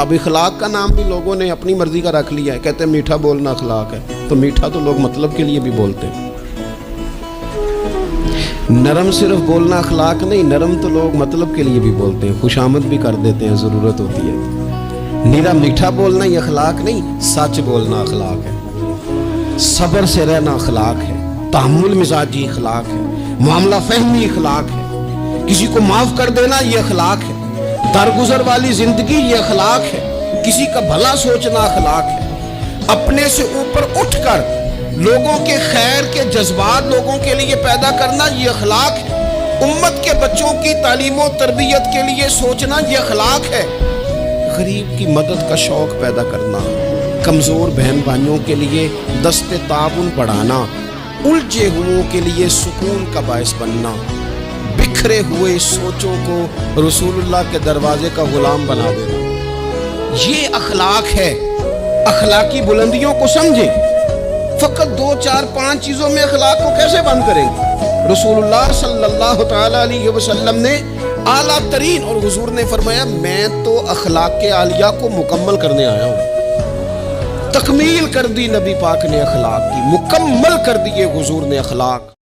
اب اخلاق کا نام بھی لوگوں نے اپنی مرضی کا رکھ لیا ہے، کہتے ہیں میٹھا بولنا اخلاق ہے، تو میٹھا تو لوگ مطلب کے لیے بھی بولتے ہیں۔ نرم صرف بولنا اخلاق نہیں، نرم تو لوگ مطلب کے لیے بھی بولتے ہیں، خوشامد بھی کر دیتے ہیں، ضرورت ہوتی ہے۔ نیرا میٹھا بولنا ہی اخلاق نہیں، سچ بولنا اخلاق ہے، صبر سے رہنا اخلاق ہے، تحمل مزاجی اخلاق ہے، معاملہ فہمی اخلاق ہے، کسی کو معاف کر دینا یہ اخلاق ہے، درگزر والی زندگی یہ اخلاق ہے، کسی کا بھلا سوچنا اخلاق ہے، اپنے سے اوپر اٹھ کر لوگوں کے خیر کے جذبات لوگوں کے لیے پیدا کرنا یہ اخلاق ہے، امت کے بچوں کی تعلیم و تربیت کے لیے سوچنا یہ اخلاق ہے، غریب کی مدد کا شوق پیدا کرنا، کمزور بہن بھائیوں کے لیے دست تعاون بڑھانا، الجھے ہوئوں کے لیے سکون کا باعث بننا، بکھرے ہوئے سوچوں کو رسول اللہ کے دروازے کا غلام بنا دینا، یہ اخلاق ہے۔ اخلاقی بلندیوں کو سمجھیں، فقط 2 4 5 چیزوں میں اخلاق کو کیسے بند کریں گے؟ رسول اللہ صلی اللہ تعالی علیہ وسلم نے اعلیٰ ترین، اور حضور نے فرمایا میں تو اخلاق عالیہ کو مکمل کرنے آیا ہوں۔ تکمیل کر دی نبی پاک نے اخلاق کی، مکمل کر دیے حضور نے اخلاق۔